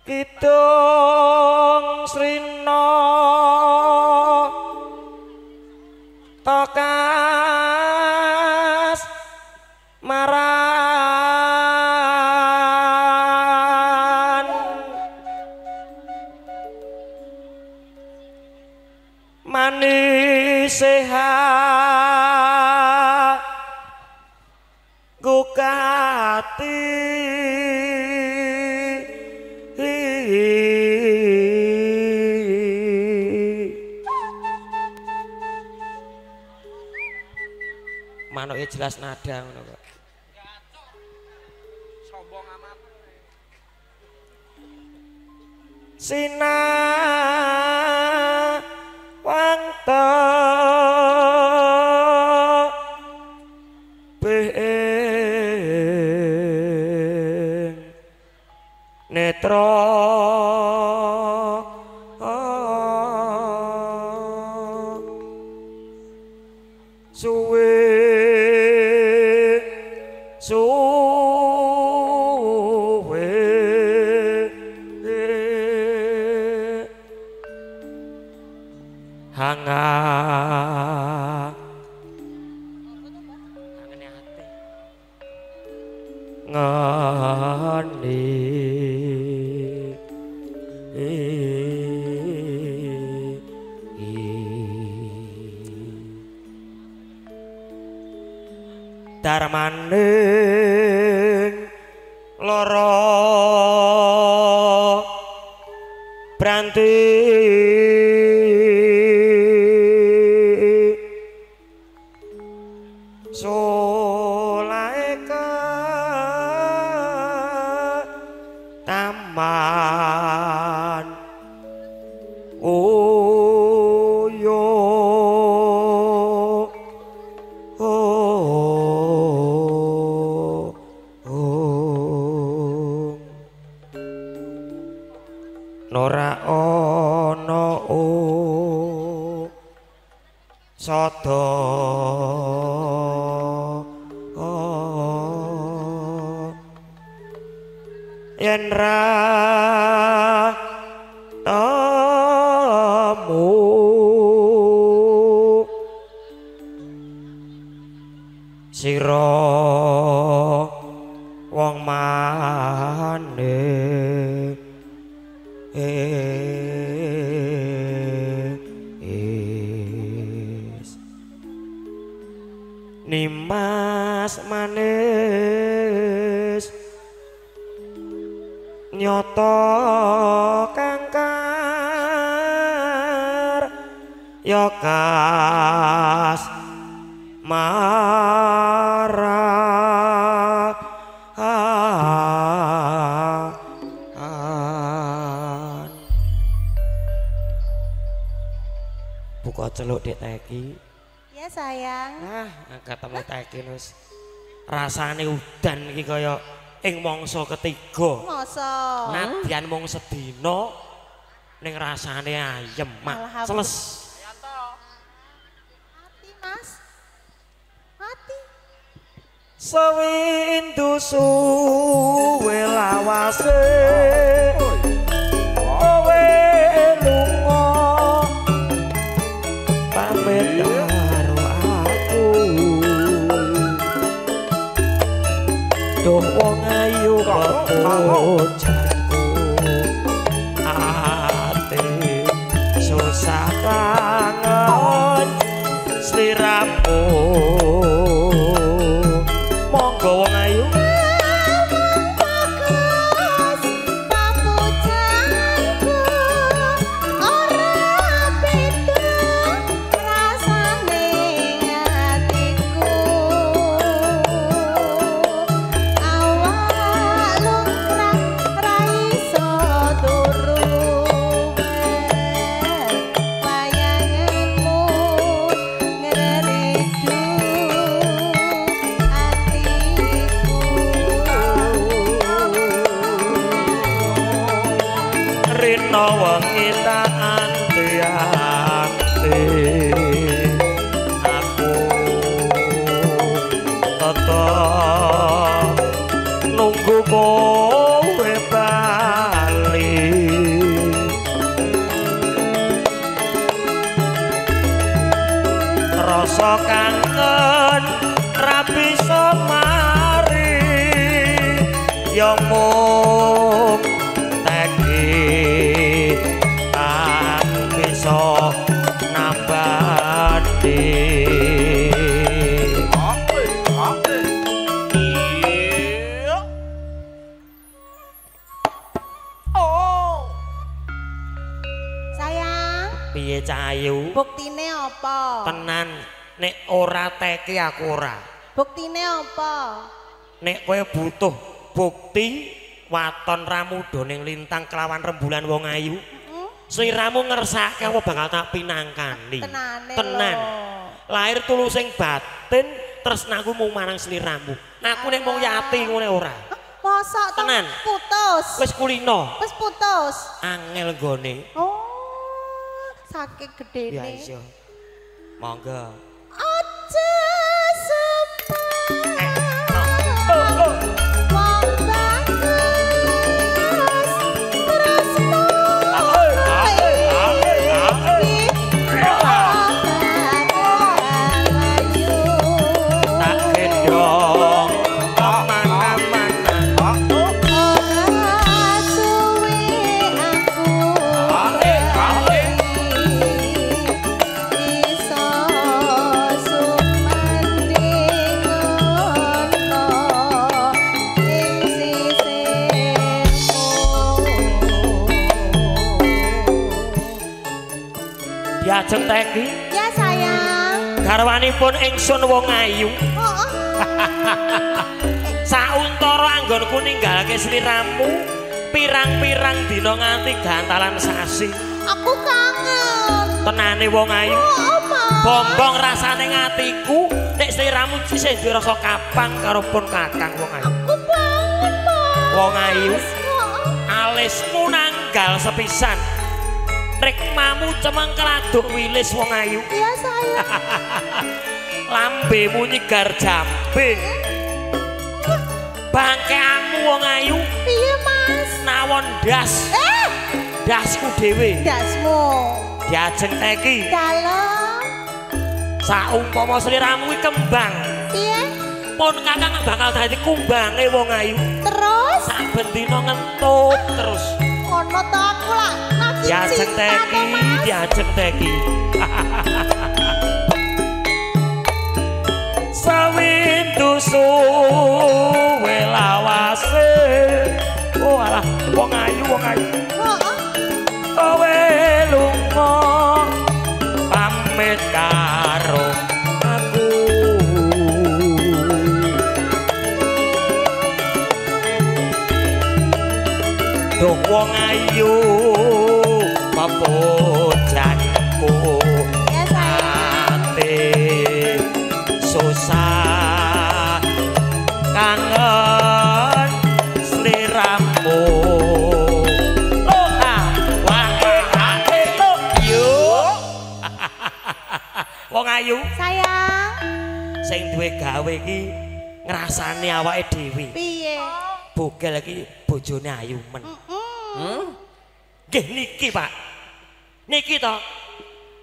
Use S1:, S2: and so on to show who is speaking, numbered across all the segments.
S1: Kidung Srina Tokas Maran Manis sehat Gukati manuke jelas nada ngono kok. Sombong amat. Sinawangta beng netra suwe hangane ati ngene darmaning lara branti solaeka taman oyo nora ana sada yen ra tamu sira wong maneh nimas manis nyoto kangkar yokas marahan buka celuk Dek Teki.
S2: Ya sayang.
S1: Angkat temu Teki wis rasane udan iki kaya ing mangsa ketiga.
S2: Masa.
S1: Nadyan mung sedina ning rasane ayem, Mak. Seles.
S2: Hati, Mas. Hati.
S1: Sewindu suwe lawase. Kowe lunga pamit karo aku. Duh wong ayu bojoku ati susah kangen sliramu monggo wong ayu wengi tak anti-anti aku tetep nunggu kowe bali rasa kangen ra bisa mari ya mung teki kang bisa nambani piye Cahayu?
S2: Buktine apa?
S1: Tenan nek ora teki aku ora.
S2: Buktine apa?
S1: Nek kowe butuh bukti waton ramuda ning lintang kelawan rembulan wong ayu. Sliramu ngersake apa bakal tak pinangkani. Tenan. Lahir tulusing batin tresnaku mung marang sliramu. Aku nek mung yati ngene ora.
S2: Mosok
S1: tenan
S2: putus.
S1: Wis kulino.
S2: Wis putus.
S1: Angel gone.
S2: Oh. Sakit gedene.
S1: Ya iya. Monggo.
S2: Aja sempat.
S1: Diajeng teki?
S2: Ya sayang.
S1: Garwanipun ingsun wong ayu. Sauntara anggonku ninggalake sliramu pirang-pirang dina nganti gantalan sasi.
S2: Aku kangen.
S1: Tenane wong ayu. Bombong rasane ngatiku nek sliramu isih dirasa kapang karo pun kakang wong ayu.
S2: Aku banget, Mas.
S1: Wong ayu. Alismu nanggal sepisan. Rikmamu cemeng keladuk wilis wong ayu.
S2: Iya sayang.
S1: Lambemu nyegar jambe. Bangkeanmu wong ayu.
S2: Piye Mas?
S1: Nawon das. Dasku dhewe.
S2: Dasmu.
S1: Diajeng teki.
S2: Dalem.
S1: Saumpama sliramu kuwi kembang.
S2: Piye?
S1: Pun kakang bakal dadi kumbange wong ayu.
S2: Terus
S1: saben dina ngentut terus.
S2: Ono to aku lak.
S1: Diajeng teki, diajeng teki. Sawindu suwe lawase. Oh alah, wong ayu, wong ayu. Kowe lunga pamit karo aku. Duh wong ayu papojanku
S2: ya sayang.
S1: ate susah kangen sliramu wong ayu
S2: Sayang.
S1: sing duwe gawe iki ngrasani awake dhewe.
S2: Piye?
S1: Bogel iki bojone ayu men. Nggih niki, Pak. Niki to.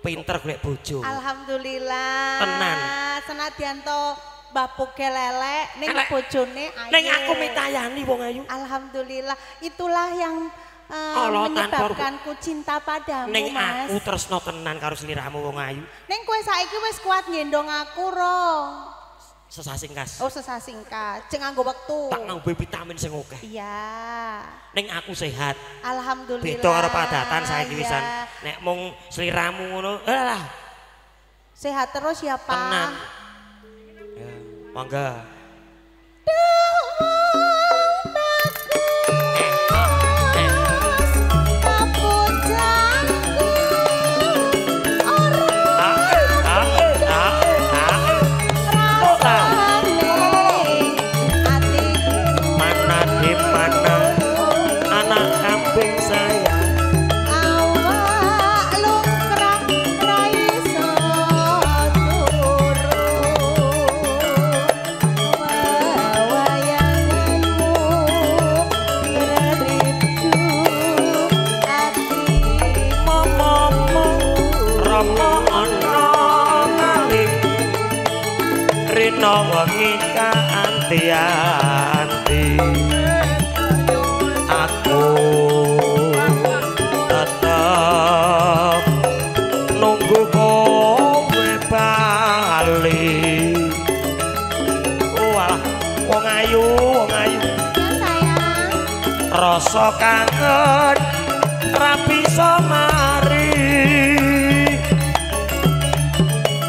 S1: Pinter golek bojo.
S2: Alhamdulillah.
S1: Tenan.
S2: Senadyan to Mbah Bogel elek ning bojone ayu.
S1: Ning aku mitayani wong ayu.
S2: Alhamdulillah. Itulah yang menyebabkanku cinta padamu,
S1: Ning
S2: Mas.
S1: aku tresno tenan karo sliramu wong ayu.
S2: Ning kowe saiki wis kuat ngendong aku, Ro.
S1: Sesasingkas.
S2: Oh, sesasingkas. Cek nganggo wektu.
S1: Tak nganggo vitamin sing akeh.
S2: Iya.
S1: Ning aku sehat.
S2: Alhamdulillah.
S1: Beda karo padatan saiki wisan. Nek mung sliramu ngono, alah.
S2: Sehat terus ya, Pak.
S1: Tenan. Ya, mangga. wengi kanthi-anti aku tetep nunggu kowe bali walah wong ayu rasa kangen ra bisa mari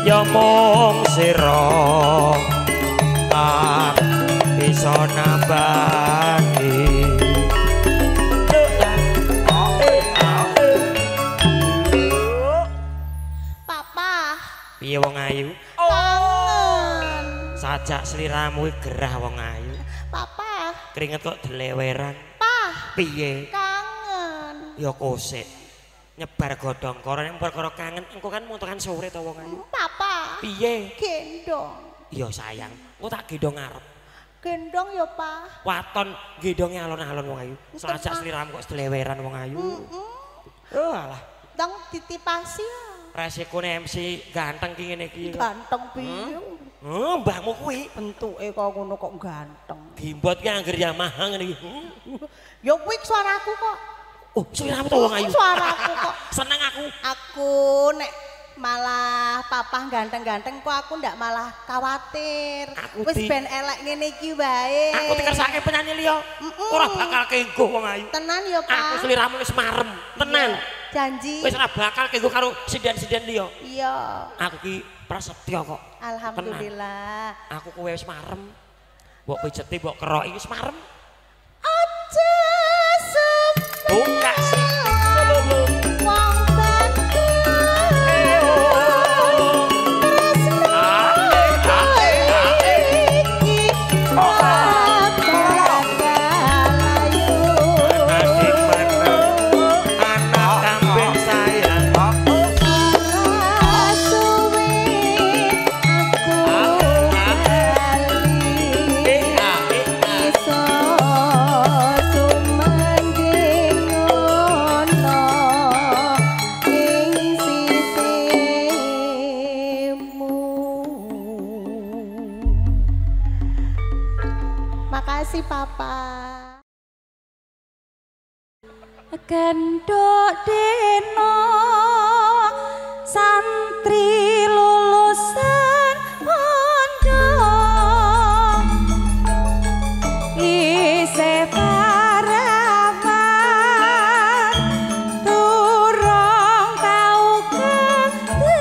S1: ya mung sira tak bisa nambani
S2: Papa
S1: piye wong ayu
S2: kangen
S1: sajak sliramu gerah wong ayu
S2: Papa
S1: keringet kok deleweran
S2: Pa
S1: piye
S2: kangen
S1: ya kosek nyebar godhong karo ning perkara kangen engko kan muntukan sore to wong ayu
S2: Papa
S1: piye
S2: gendong
S1: iya sayang engko tak gendong ngarep
S2: gendong ya Pak
S1: waton gendonge alon-alon wong ayu sajak sliramu kok deleweran wong ayu oh alah
S2: dong ditipasi
S1: resikone MC ganteng ki ngene iki
S2: ganteng piye
S1: mbahmu kuwi
S2: bentuke kok ngono kok ganteng
S1: gimbot ki angger Yamaha ngene iki
S2: ya kuwi suaraku kok
S1: oh suaramu to wong ayu
S2: suaraku kok
S1: seneng
S2: aku nek malah papa ganteng-ganteng kok aku ndak malah khawatir wis ben elek ngene iki wae
S1: aku dikersake penyanyi liya ora bakal kenggo wong ayu
S2: tenan ya Pak
S1: aku sliramu wis marem tenan
S2: janji
S1: wis ora bakal kenggo karo sinden-sinden liya
S2: iya
S1: aku ki prasetya kok
S2: alhamdulillah
S1: tenan. Aku kowe wis marem mbok pijeti mbok keroki wis marem
S2: aja
S1: buka sih selulu
S2: wong makasih Papa gendok deno santri lulusan pondok isih parawan turung tau ketemu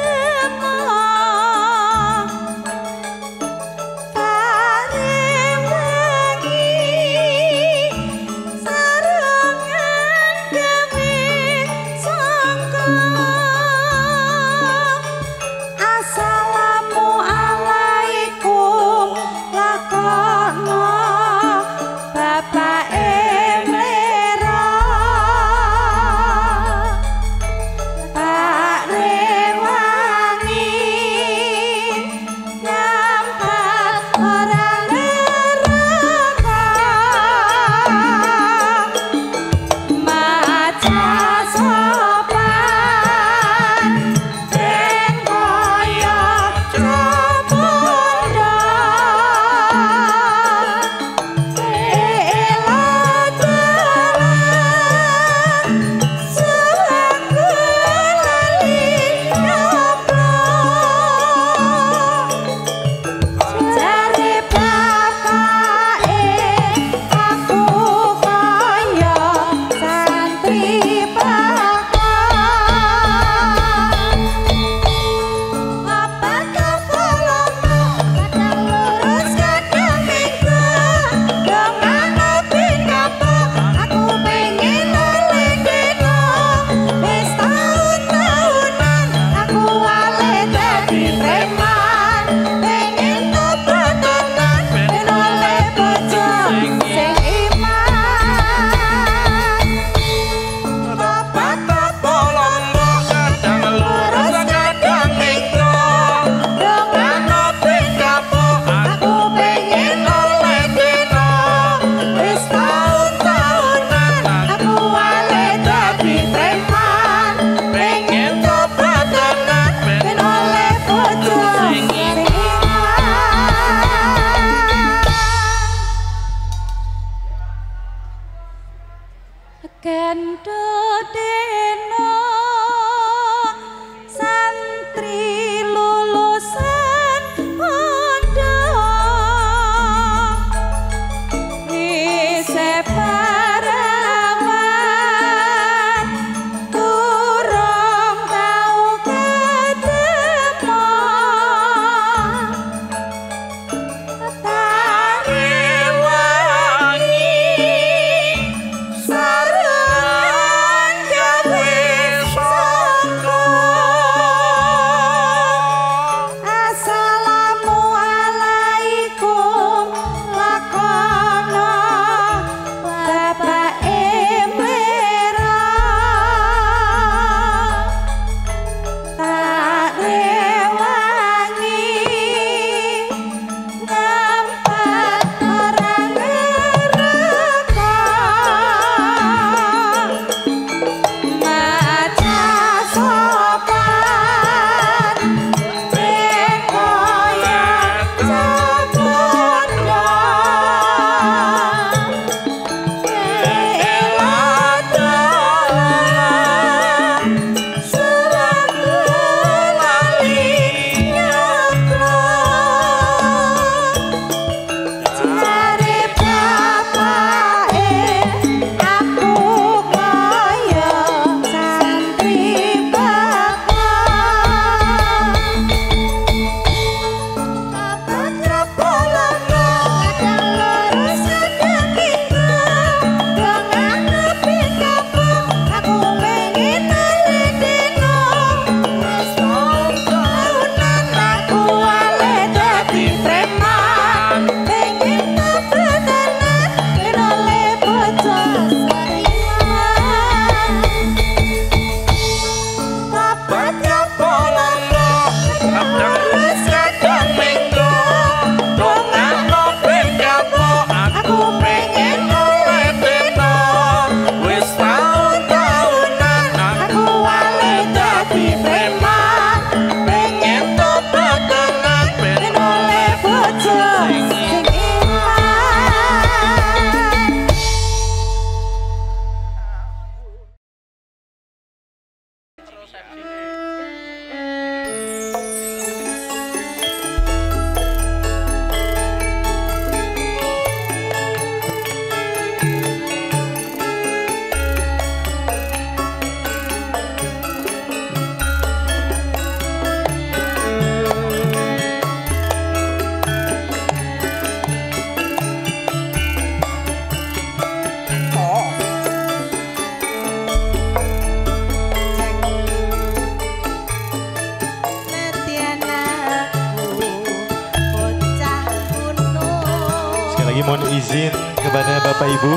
S3: mohon izin kepada Bapak Ibu,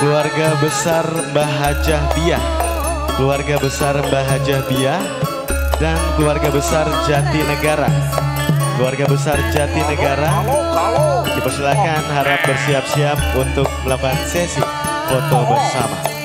S3: keluarga besar Mbah Hajah Biah, keluarga besar Mbah Hajah Biah, dan keluarga besar Jatinegara. Keluarga besar Jatinegara, dipersilakan harap bersiap-siap untuk melakukan sesi foto bersama.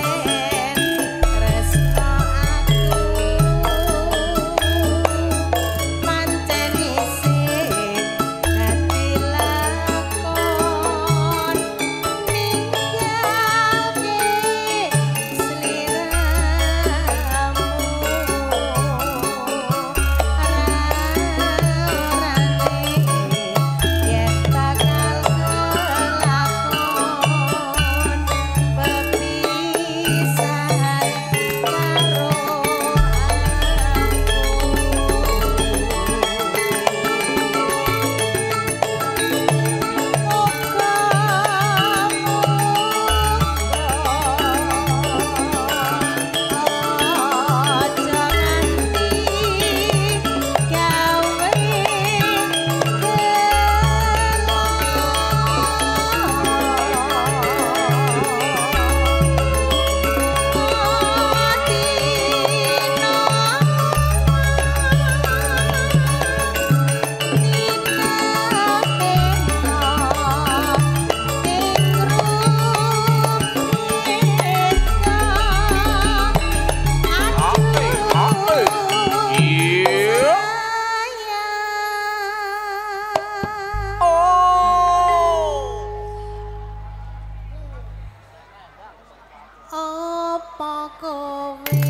S2: apa kowe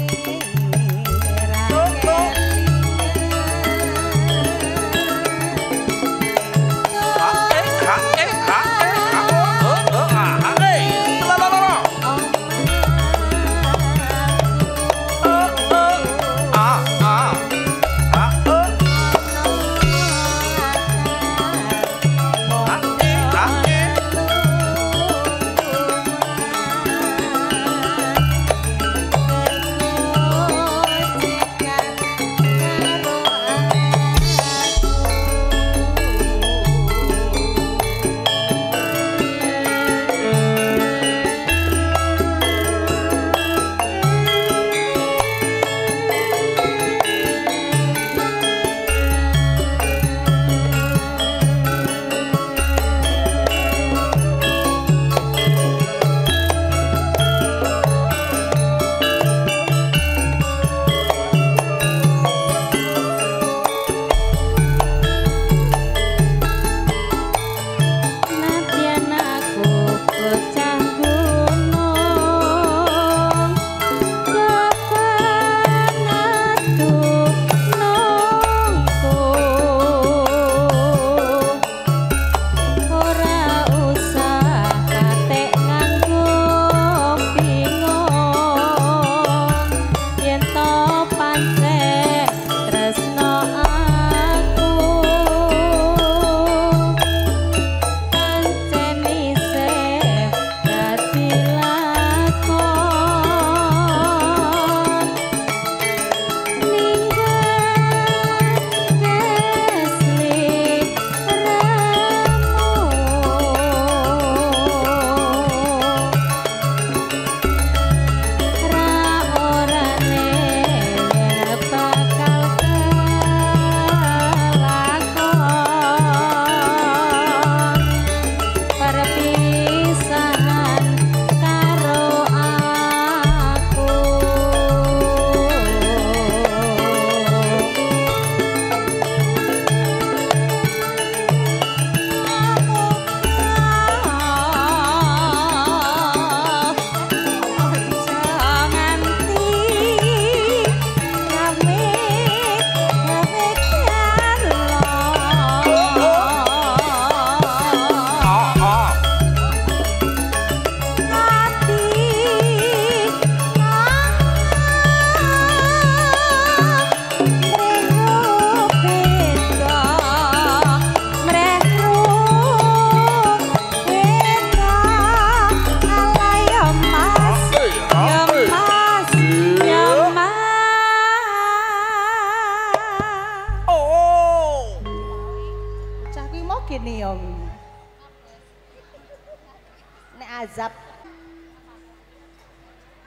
S2: azab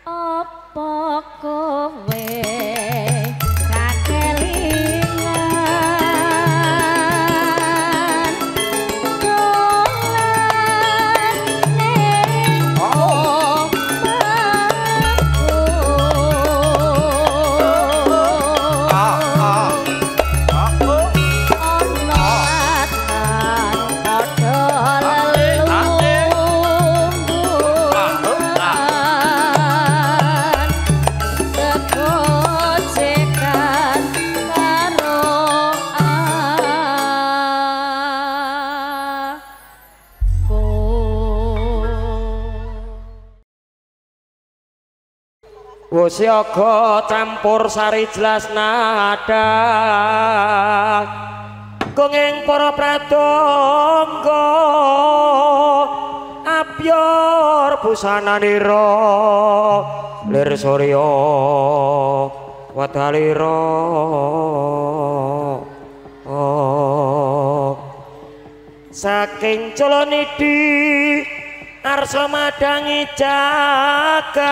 S4: apa kowe kakelingan dolan ning
S1: Siaga campur sari jelas nada kenging para pradonga abyor busananira lir surya wadalira saking Colonidi arsa madangi jagat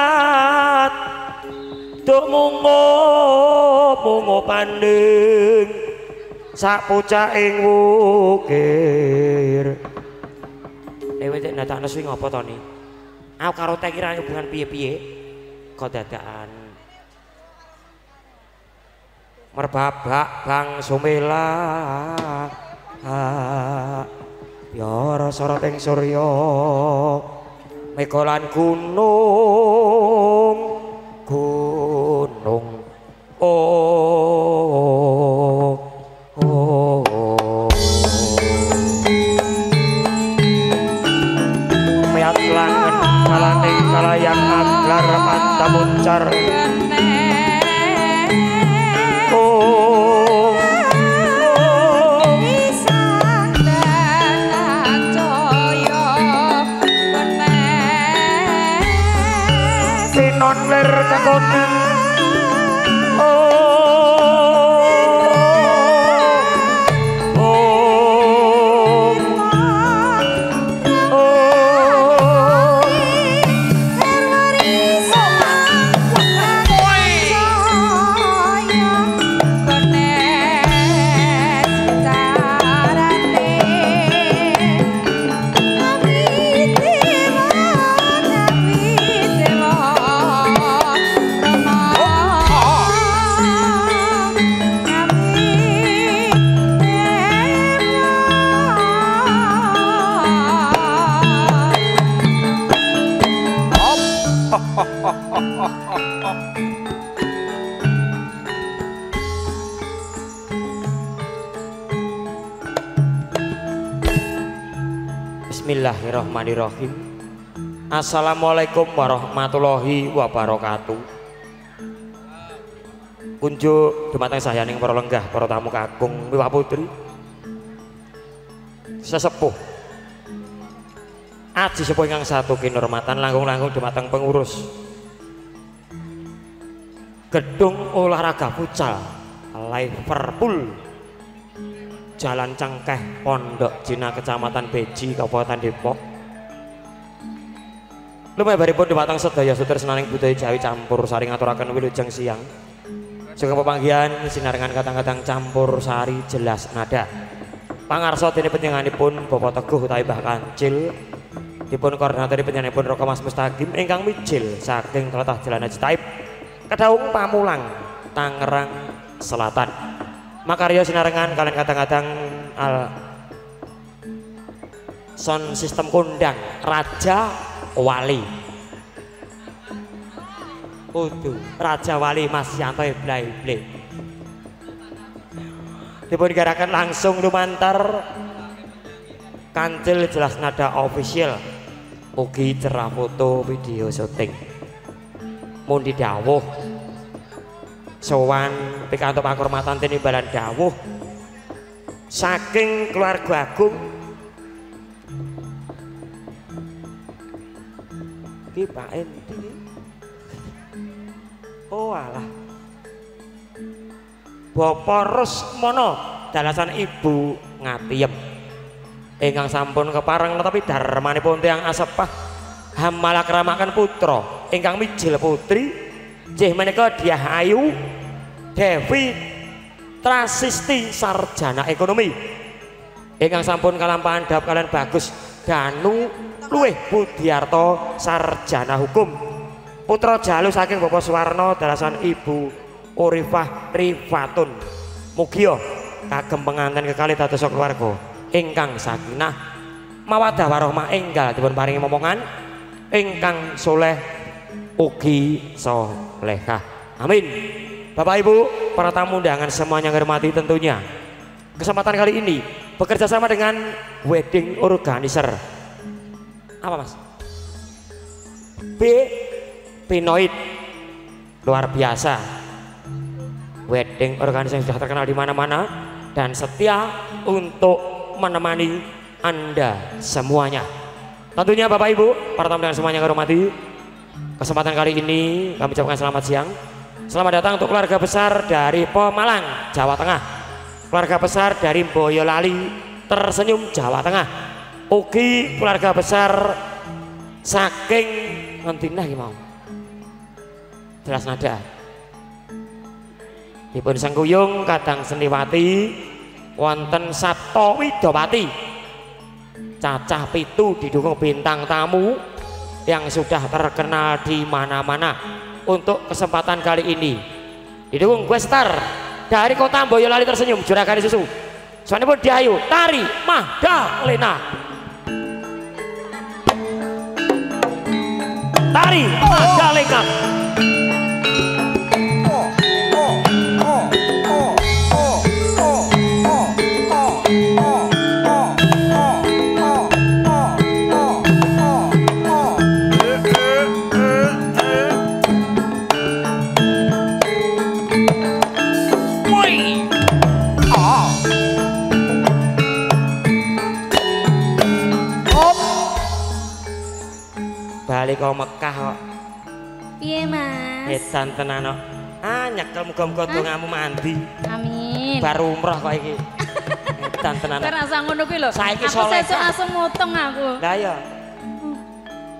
S1: Duk mungo panding sak pucaking wukir. Dewe cek ndatakno swing apa to ni? Aku karo teh kira hubungan piye-piye kok dadakan. Merbabak Bang Sumela. Ya soroting surya mekolan gunung kalayan aglar mata muncar oh
S4: pisang dan coyo
S1: sinon ler kekonen Bismillahirrahmanirrahim. Assalamualaikum warahmatullahi wabarakatuh. Kunjuk dumateng sayaning para lenggah, para tamu kakung miwah putri sesepuh aji sepuh ingkang satu kinurmatan langkung-langkung dumateng pengurus gedung olahraga futsal Liverpool Jalan Cengkeh Pondok Cina Kecamatan Beji Kabupaten Depok. Lumebaripun dumateng sedaya sutresnaning budaya Jawi campur sari ngaturaken wilujeng siang. Sugeng pepanggihan sinarengan kadang-kadang campur sari jelas nada. Pangarsa dene panjenenganipun Bapak Teguh utawi Mbah Kancil. Dipun koordinatori panjenenganipun Roko Mas Mustaqim ingkang mijil saking tlatah Jalan Haji Taib Kedaung Pamulang Tangerang Selatan. Makarya sinarengan kalian kadang-kadang sound sistem kondang Raja Wali. Raja Wali Mas Yanto Iblai. Dipun digarakan langsung lumantar Kancil jelas nada official. Ugi cerah foto video syuting. Mundi dawuh sowan pikantuk pakurmatan tinimbalan dawuh saking keluarga agung iki Pak Enti. Oh alah Bapak Rusmono dalasan Ibu Ngatiem ingkang sampun kepareng tapi darmanipun tiyang asepah hamalah keramakan putra ingkang mijil putri jih menika Diah Ayu Devi Trasisti sarjana ekonomi ingkang sampun kalampahan dawuh kalian bagus Danu Luwih Budiarto sarjana hukum putra jalu saking Bapak Suwarno dalasan Ibu Urifah Rifatun. Mugia kagem penganten kekalih dados keluarga ingkang sakinah mawaddah warahmah enggal dipun paringi momongan ingkang soleh ugi solehah. Amin. Bapak Ibu, para tamu undangan semuanya hormati tentunya. Kesempatan kali ini bekerja sama dengan wedding organizer. Apa Mas? Pinoid. Luar biasa. Wedding organizer sudah terkenal di mana-mana dan setia untuk menemani Anda semuanya. Tentunya Bapak Ibu, para tamu undangan semuanya hormati. Kesempatan kali ini kami ucapkan selamat siang. Selamat datang untuk keluarga besar dari Pemalang, Jawa Tengah. Keluarga besar dari Boyolali, Tersenyum, Jawa Tengah. Ugi keluarga besar saking ngentinah iki mau. Jelas nada. Dipun sangguyung kadang Seniwati wonten Sabto Widowati. Cacah pitu didukung bintang tamu yang sudah terkenal di mana-mana. Untuk kesempatan kali ini didukung Guestar dari kota Boyolali Tersenyum Juragan Susu. Soalnya pun Diayu Tari Magdalena. Tari Magdalena. barokah kok.
S4: Piye, Mas?
S1: Edan tenan kok. Ah, nyekel muga-muga dongamu mandi.
S4: Amin.
S1: Baru umroh kok iki. Edan tenan.
S4: Kowe rasa ngono kuwi lho.
S1: Saiki
S4: aku
S1: soleh.
S4: sesuk langsung muteng aku.
S1: Lah iya.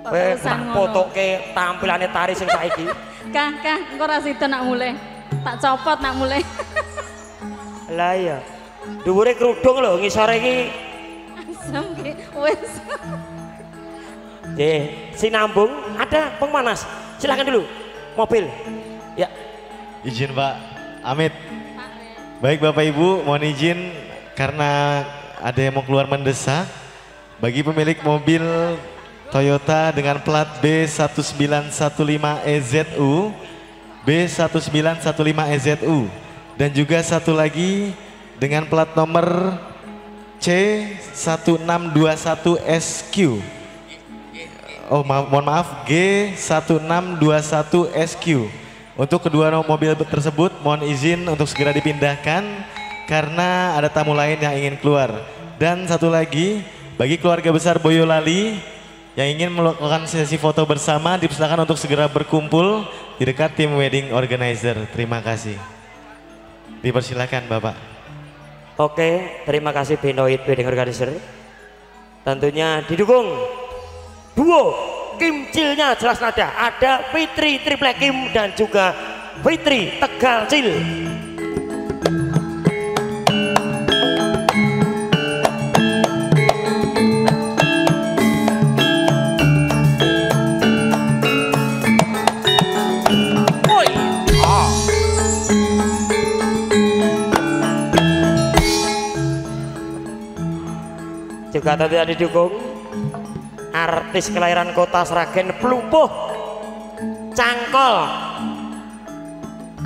S1: Kowe tak fotoke tampilane tari sing saiki.
S4: Kah, engko ra sida nak mulih. Tak copot nak mulih.
S1: Lah iya. Dhuwure kerudung lho, ngisore iki.
S4: Asem ki wis.
S1: Nggih, sinambung ada pemanas. Silakan dulu. Mobil. Ya.
S3: Izin Pak Amit. Baik Bapak Ibu, mohon izin karena ada yang mau keluar mendesak. Bagi pemilik mobil Toyota dengan plat B1915EZU, B1915EZU, dan juga satu lagi dengan plat nomor C1621SQ. Oh mohon maaf, G1621SQ. Untuk kedua mobil tersebut mohon izin untuk segera dipindahkan karena ada tamu lain yang ingin keluar. Dan satu lagi bagi keluarga besar Boyolali yang ingin melakukan sesi foto bersama dipersilakan untuk segera berkumpul di dekat tim wedding organizer. Terima kasih. Dipersilakan Bapak.
S1: Oke, terima kasih Benoit Wedding Organizer. Tentunya didukung duo Kimcilnya jelas nada, ada Fitri Triplek Kim dan juga Fitri Tegal Cil. Juga tentunya didukung artis kelahiran kota Sragen Plupuh Cangkol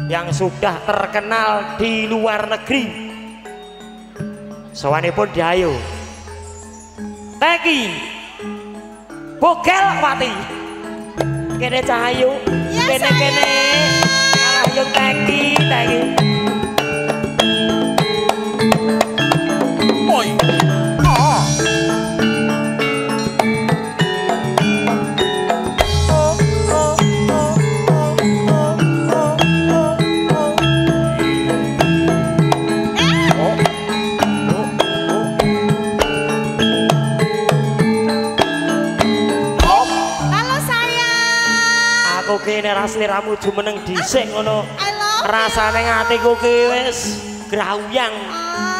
S1: yang sudah terkenal di luar negeri. Sawanipun Dayu Teki Bogelwati kene Cahayu kene Alayung Teki Oi. Kene rasliramu jumeneng dhisik ngono. Rasane atiku ki wis grauyang.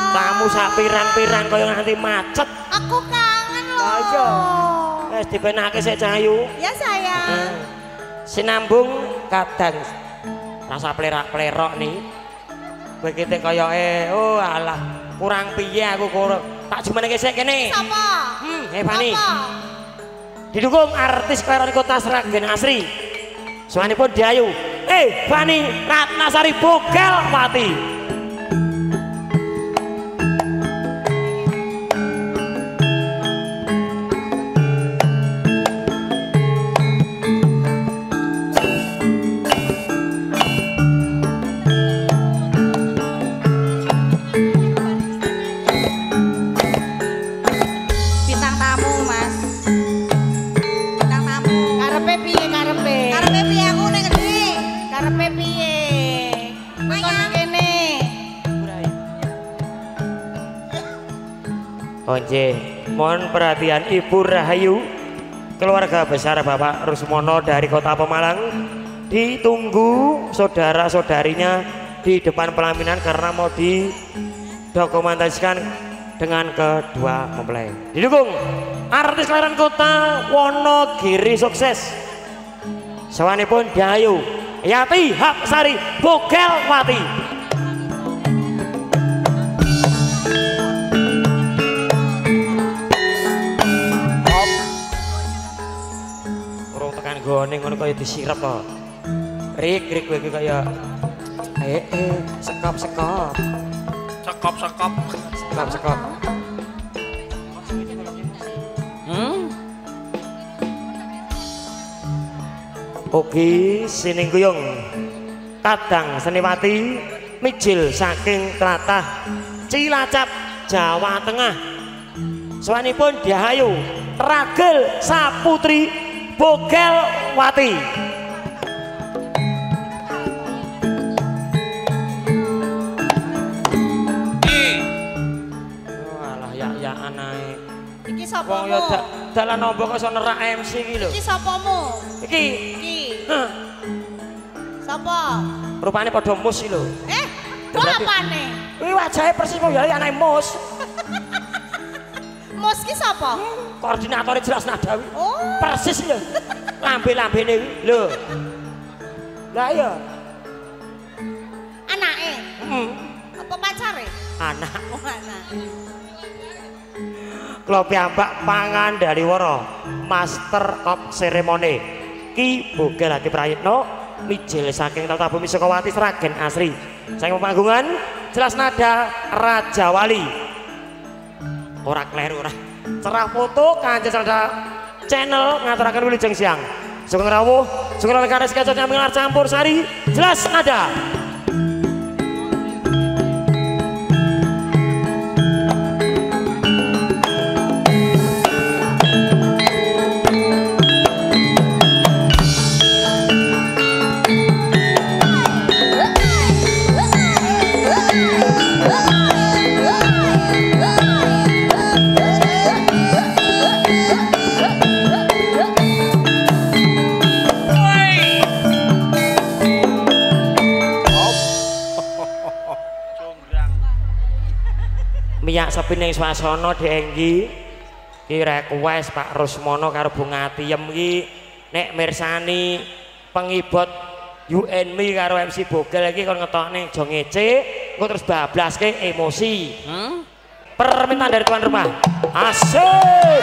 S1: Kamu sak pirang-pirang kaya nganti macet.
S2: Aku kangen loh.
S1: Lah iya. Wis dipenake sik Cahayu.
S2: Ya sayang.
S1: Sinambung kadang rasa plerak-plerok nih. Kowe ki kayake oh alah kurang piye aku tak jumenenge sik kene.
S2: Sapa?
S1: Fani. Didukung artis kelahiran kota Sragen asri. Sawanipun Dayu Fani Ratnasari Bogelwati.
S2: Bintang tamu Mas. Bintang tamu. Karepe piye karepe? Karepe piye aku ning ngendi? Karepe piye? Mayang kene.
S1: Onje, mohon perhatian Ibu Rahayu, keluarga besar Bapak Rusmono dari Kota Pemalang, ditunggu saudara-saudarinya di depan pelaminan karena mau didokumentasikan dengan kedua mempelai. Didukung artis kelahiran kota Wonogiri sukses. Sawanipun Dayu Yati Hapsari Bogelwati. Urung tekan gone ngono kaya disirep kok. Rik kowe iki kaya sekop. Sekop. Ogi Siningkuyung Kadang Seniwati Mijil saking Tlatah Cilacap Jawa Tengah. Sawanipun Dahayu Ragel Saputri Bogel Wati. Walah ya anae.
S2: Iki sapamu?
S1: Wong ya dalan nombo kok iso nerak MC iki lho.
S2: Iki sapamu?
S1: Iki.
S2: Iki. Sapa?
S1: Rupane padha mus iki lho.
S2: Kok apane?
S1: Kuwi wajahe persis kok ya anae mus.
S2: Mus ki sapa?
S1: Koordinatore jelas nadawi.
S2: Oh.
S1: Persis lho. Lambe-lambene lho. Lah iya.
S2: Anake? Apa pacare?
S1: Anak.
S2: Oh, anake.
S1: Kula piyambak Pangandaliwara, Master of Ceremony. Ki Bogel Hadi Prayitno, mijil saking Tata Bumi Sukawati Sragen Asri. Saking panggungan jelas nada Raja Wali. Ora kleru ora. Cerah foto Kanjeng Sada channel ngaturaken wilujeng siang. Sugeng rawuh, sugeng lekares kacau nyaming campur sari, jelas nada. Miyak sepi ning swasana Denggi ki request Pak Rusmono karo Bung Atiem ki nek mirsani pengibot You and Me karo MC Bogel iki kon ngetokne aja ngece engko terus bablaske emosi. Permintaan dari tuan rumah. Asik.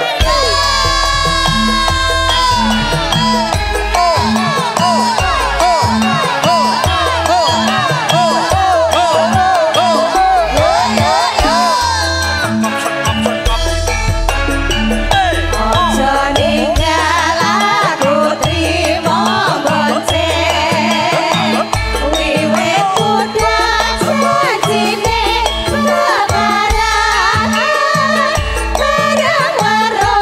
S2: Barang waro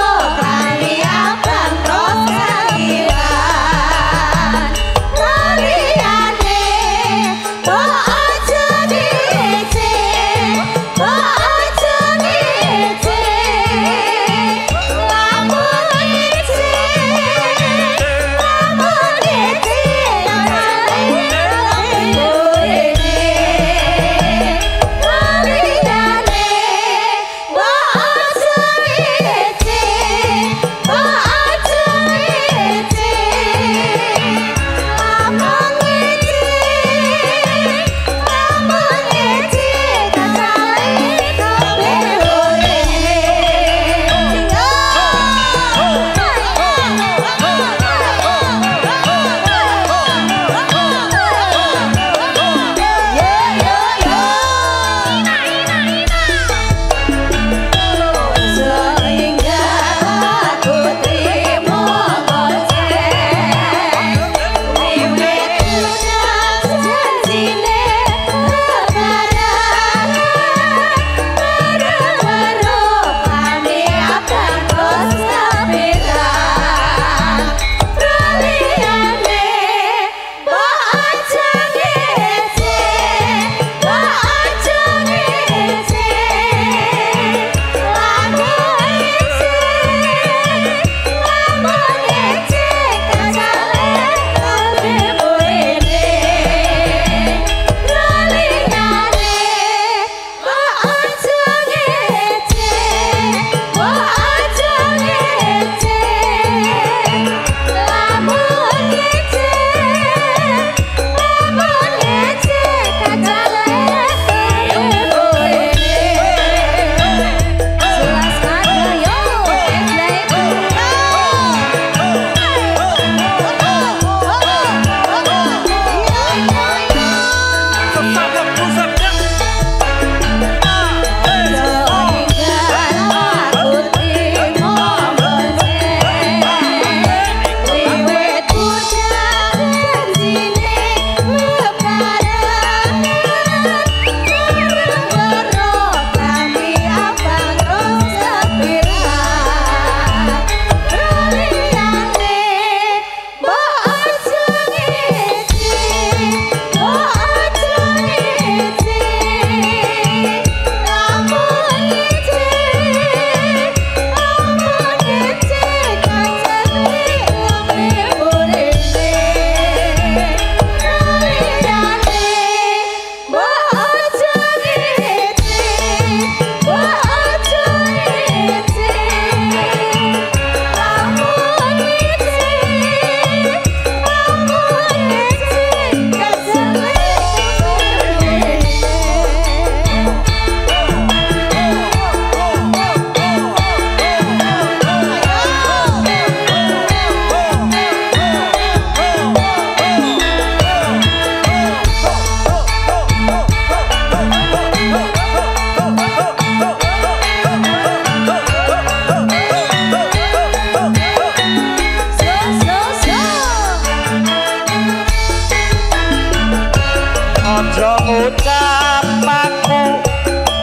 S1: aja ngucap aku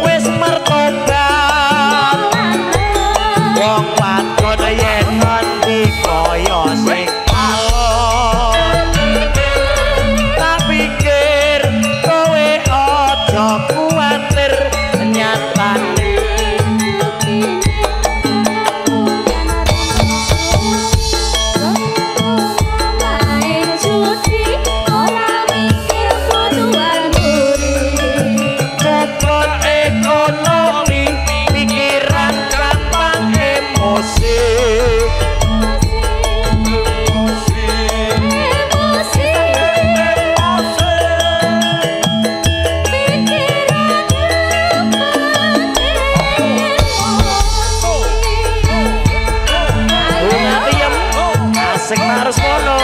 S1: wis mertobat wong wadon yen ngendi kaya sing alon tak pikir kowe aja kuwatir nyatane harus mono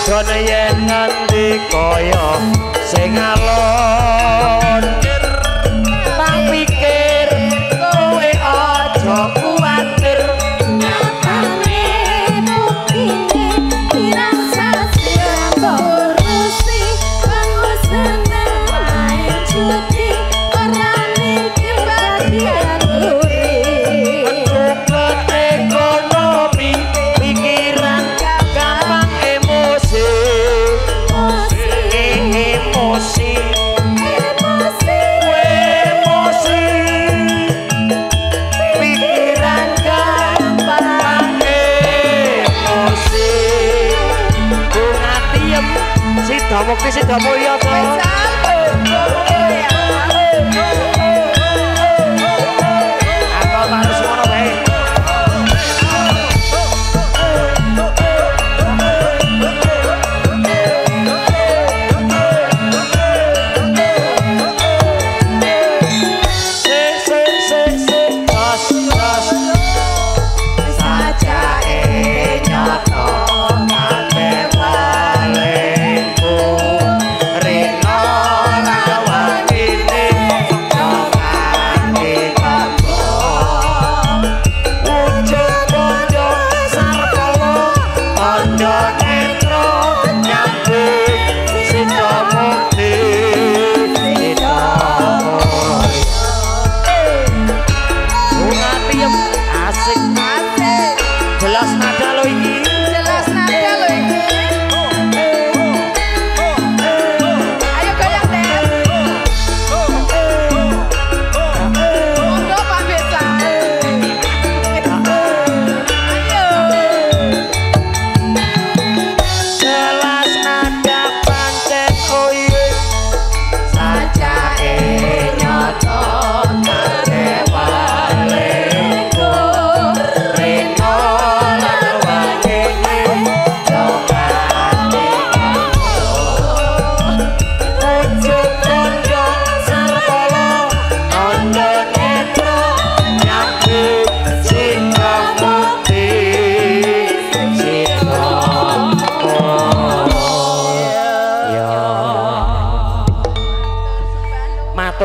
S1: Kono yen ngendi kaya sing alon tak pikir kowe aja kuwatir nyatane buktine dirasa urusi kanggo seneng ae cuti ora mikir bagian urip cukup ekonomi pikiran gampang emosi pikiran gampang emosi bunga tiem sida mukti sida mulya aku harus ngono bae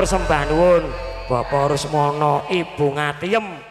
S1: matur sembah nuwun Bapak Rusmono Ibu Ngatiem